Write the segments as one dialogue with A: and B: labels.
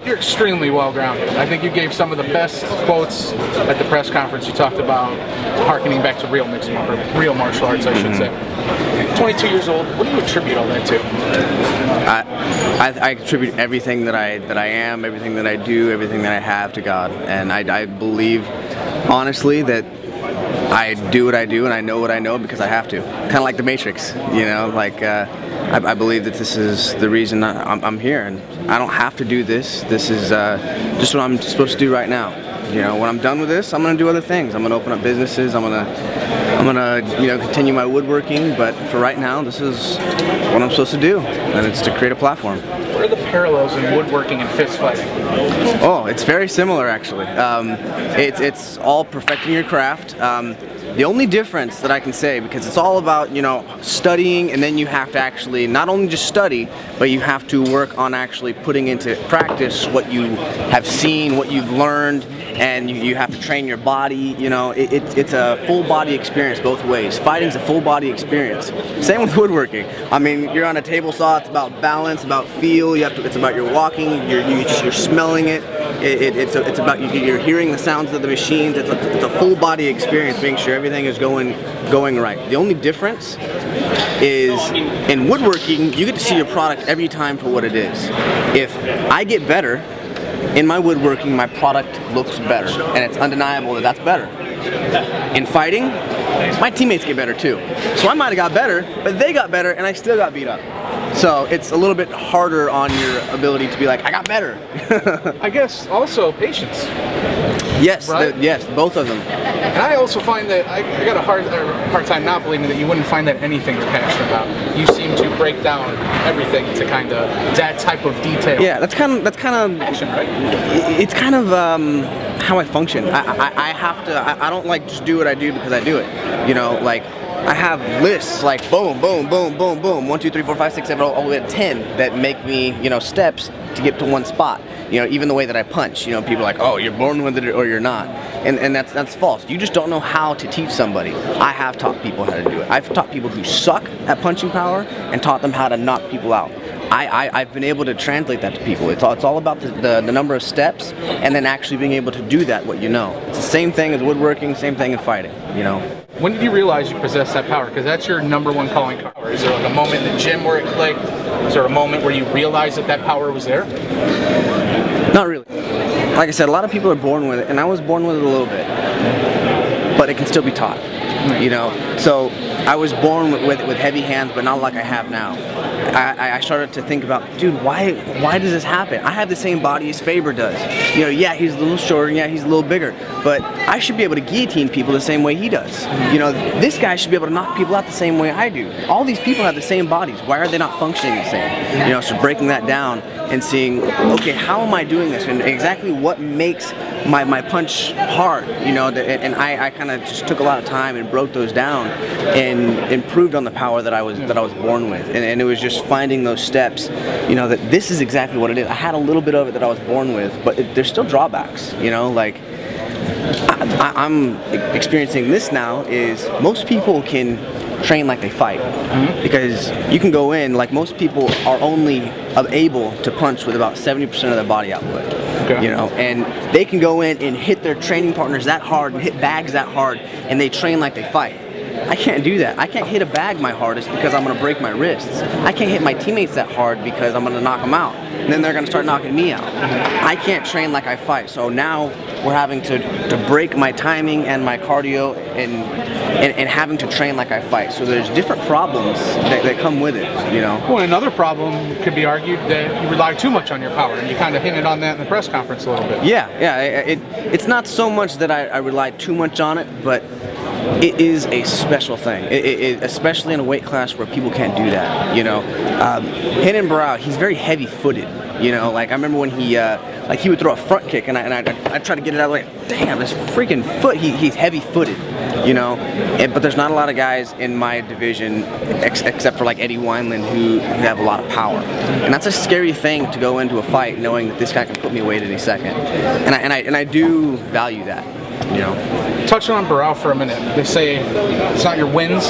A: You're extremely well-grounded. I think you gave some of the best quotes at the press conference. You talked about harkening back to real real martial arts, I should say. 22 years old, what do you attribute all that to?
B: I attribute everything that I am, everything that I do, everything that I have to God. And I believe, honestly, that I do what I do and I know what I know because I have to. Kind of like the Matrix, you know, like I believe that this is the reason I'm here, and I don't have to do this. This is just what I'm supposed to do right now. You know, when I'm done with this, I'm gonna do other things. I'm gonna open up businesses. I'm gonna you know, continue my woodworking. But for right now, this is what I'm supposed to do, and it's to create a platform.
A: What are the parallels in woodworking and fist fighting?
B: Oh, it's very similar actually. It's all perfecting your craft. The only difference that I can say, because it's all about, you know, studying, and then you have to actually not only just study, but you have to work on actually putting into practice what you have seen, what you've learned, and you have to train your body. You know, it's a full body experience both ways. Fighting's a full body experience. Same with woodworking. I mean, you're on a table saw. It's about balance, about feel. It's about your walking. You're smelling it. It's about you're hearing the sounds of the machines. It's a full body experience, making sure everything is going right. The only difference is in woodworking, you get to see your product every time for what it is. If I get better in my woodworking, my product looks better, and it's undeniable that that's better. In fighting, my teammates get better too. So I might have got better, but they got better, and I still got beat up. So it's a little bit harder on your ability to be like, I got better.
A: I guess also patience.
B: Yes,
A: right?
B: yes, both of them.
A: And I also find that I got a hard time not believing that you wouldn't find that anything you're passionate about. You seem to break down everything to kind of that type of detail.
B: Yeah, that's kind of
A: passion, right?
B: It's kind of how I function. I have to. I don't like just do what I do because I do it. You know, like I have lists like boom, boom, boom, boom, boom, 1, 2, 3, 4, 5, 6, 7, all the way to 10 that make me, you know, steps to get to one spot. You know, even the way that I punch, you know, people are like, oh, you're born with it or you're not. And that's false. You just don't know how to teach somebody. I have taught people how to do it. I've taught people who suck at punching power and taught them how to knock people out. I've been able to translate that to people. It's all about the number of steps and then actually being able to do that, what you know. It's the same thing as woodworking, same thing in fighting, you know.
A: When did you realize you possess that power? Because that's your number one calling power. Is there like a moment in the gym where it clicked? Is there a moment where you realized that power was there?
B: Not really. Like I said, a lot of people are born with it, and I was born with it a little bit. But it can still be taught, you know. So I was born with heavy hands, but not like I have now. I started to think about, dude, why does this happen? I have the same body as Faber does. You know, yeah, he's a little shorter, yeah, he's a little bigger, but I should be able to guillotine people the same way he does. You know, this guy should be able to knock people out the same way I do. All these people have the same bodies. Why are they not functioning the same? You know, so breaking that down and seeing, okay, how am I doing this, and exactly what makes my punch hard, you know, and I kind of just took a lot of time and broke those down and improved on the power that I was born with, and it was just finding those steps, you know, that this is exactly what it is. I had a little bit of it that I was born with, but there's still drawbacks, you know, like I'm experiencing this now is most people can train like they fight, because you can go in, like most people are only able to punch with about 70% of their body output. Okay. You know, and they can go in and hit their training partners that hard and hit bags that hard, and they train like they fight. I can't do that. I can't hit a bag my hardest because I'm going to break my wrists. I can't hit my teammates that hard because I'm going to knock them out. And then they're going to start knocking me out. I can't train like I fight. So now we're having to break my timing and my cardio and having to train like I fight. So there's different problems that come with it, you know.
A: Well, another problem could be argued that you rely too much on your power, and you kind of hinted on that in the press conference a little bit.
B: Yeah. It's not so much that I rely too much on it, but it is a special thing, especially in a weight class where people can't do that, you know. Renan Barão, he's very heavy-footed, you know. Like I remember when he would throw a front kick, and I try to get it out, like, damn, this freaking foot. He's heavy-footed, you know. But there's not a lot of guys in my division, except for like Eddie Wineland, who have a lot of power, and that's a scary thing to go into a fight knowing that this guy can put me away at any second, and I do value that. You know,
A: touching on Barão for a minute, they say it's not your wins,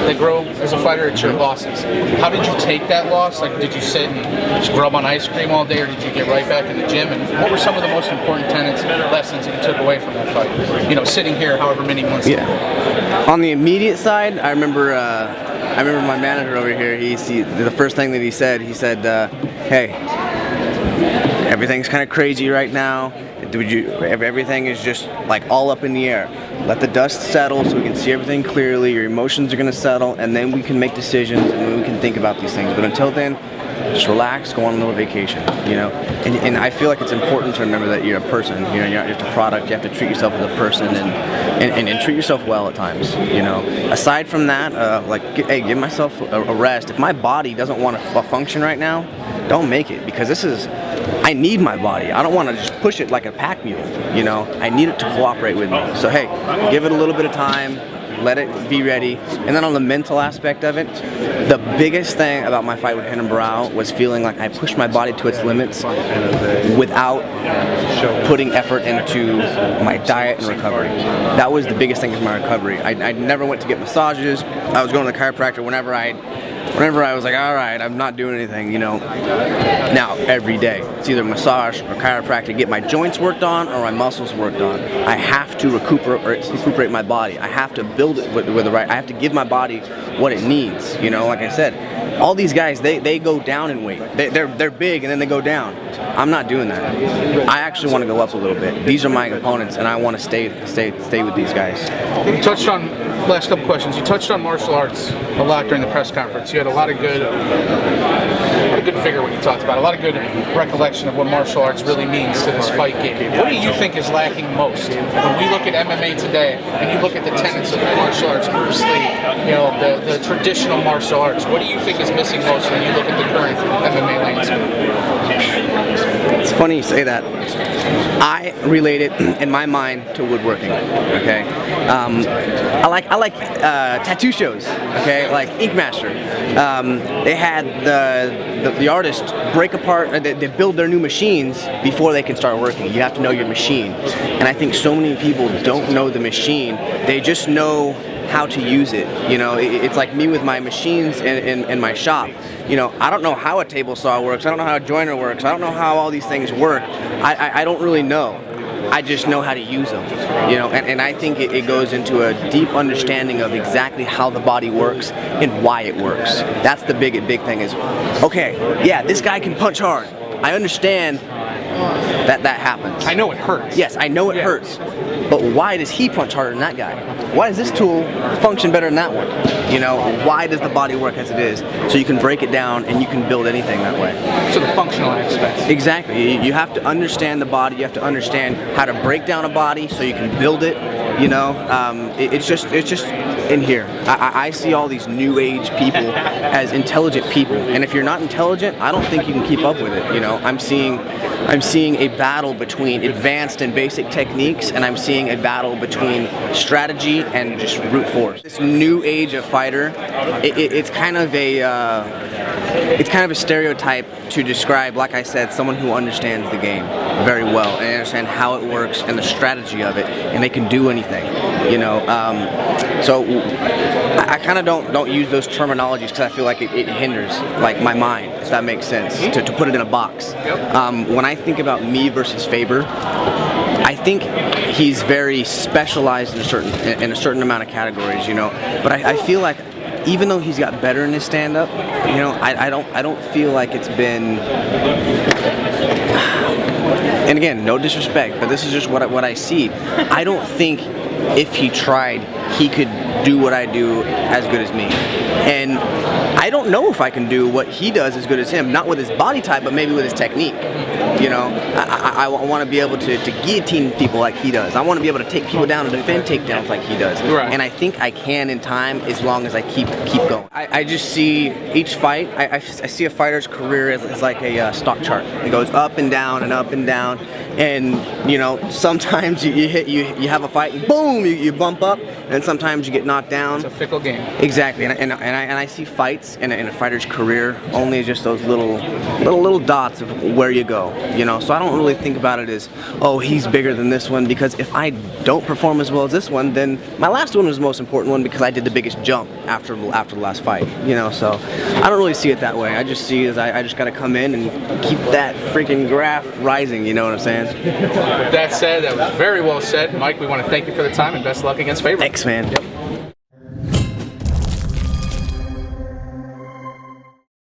A: that grow as a fighter, it's your losses. How did you take that loss? Like, did you sit and just grub on ice cream all day, or did you get right back in the gym? And what were some of the most important tenets and lessons that you took away from that fight? You know, sitting here however many months ago.
B: On the immediate side, I remember my manager over here, the first thing that he said, hey, everything's kind of crazy right now. Everything is just like all up in the air. Let the dust settle so we can see everything clearly. Your emotions are going to settle, and then we can make decisions and then we can think about these things. But until then, just relax, go on a little vacation, you know. And I feel like it's important to remember that you're a person. You know, you're not just a product. You have to treat yourself as a person and treat yourself well at times. You know. Aside from that, give myself a rest. If my body doesn't want to function right now, don't make it, because I need my body. I don't want to just push it like a pack mule. You know, I need it to cooperate with me. So hey, give it a little bit of time. Let it be ready. And then on the mental aspect of it, the biggest thing about my fight with Renan Barão was feeling like I pushed my body to its limits without putting effort into my diet and recovery. That was the biggest thing in my recovery. I never went to get massages. I was going to the chiropractor whenever I was like, all right, I'm not doing anything, you know. Now, every day, it's either massage or chiropractic, get my joints worked on or my muscles worked on. I have to recuperate my body. I have to build it with the right, I have to give my body what it needs, you know. Like I said, all these guys, they go down in weight. They're big and then they go down. I'm not doing that. I actually want to go up a little bit. These are my opponents, and I want to stay with these guys.
A: You touched on, last couple questions, you touched on martial arts a lot during the press conference. You had a lot of good figure when you talked about it, a lot of good recollection of what martial arts really means to this fight game. What do you think is lacking most when we look at MMA today and you look at the tenets of martial arts, Bruce Lee, you know, the traditional martial arts? What do you think is missing most when you look at the current MMA landscape?
B: It's funny you say that. I relate it in my mind to woodworking. Okay, I like tattoo shows. Okay, like Ink Master. They had the artist break apart. They build their new machines before they can start working. You have to know your machine, and I think so many people don't know the machine. They just know how to use it. You know, it's like me with my machines in my shop. You know, I don't know how a table saw works. I don't know how a joiner works. I don't know how all these things work. I don't really know. I just know how to use them. You know, and I think it goes into a deep understanding of exactly how the body works and why it works. That's the big thing is, okay, yeah, this guy can punch hard. I understand that happens.
A: I know it hurts.
B: Yes, I know it hurts. But why does he punch harder than that guy? Why does this tool function better than that one? You know, why does the body work as it is? So you can break it down and you can build anything that way.
A: So the functional aspects.
B: Exactly. You have to understand the body. You have to understand how to break down a body so you can build it. You know, it's just in here. I see all these new age people as intelligent people, and if you're not intelligent, I don't think you can keep up with it. You know, I'm seeing a battle between advanced and basic techniques, and I'm seeing a battle between strategy and just brute force. This new age of fighter, it's kind of a stereotype to describe, like I said, someone who understands the game very well and understand how it works and the strategy of it, and they can do anything. You know, so I kind of don't use those terminologies because I feel like it hinders like my mind, if that makes sense, to put it in a box. When I think about me versus Faber, I think he's very specialized in a certain amount of categories, you know. But I feel like even though he's got better in his stand-up, you know, I don't feel like it's been. And again, no disrespect, but this is just what I see. I don't think if he tried, he could do what I do as good as me. And I don't know if I can do what he does as good as him, not with his body type, but maybe with his technique. You know, I want to be able to guillotine people like he does. I want to be able to take people down and defend takedowns like he does.
A: Right.
B: And I think I can in time as long as I keep going. I just see each fight, I see a fighter's career as like a stock chart. It goes up and down and up and down. And, you know, sometimes you have a fight and boom, you bump up, and sometimes you get knocked down.
A: It's a fickle game.
B: Exactly, and I see fights in a fighter's career only as just those little dots of where you go. well, you know. So I don't really think about it as, oh, he's bigger than this one, because if I don't perform as well as this one, then my last one was the most important one because I did the biggest jump after the last fight, you know. So I don't really see it that way. I just see it as I just got to come in and keep that freaking graph rising, you know what I'm saying?
A: With that said, that was very well said. Mike, we want to thank you for the time and best luck against Faber.
B: Thanks, man. Yep.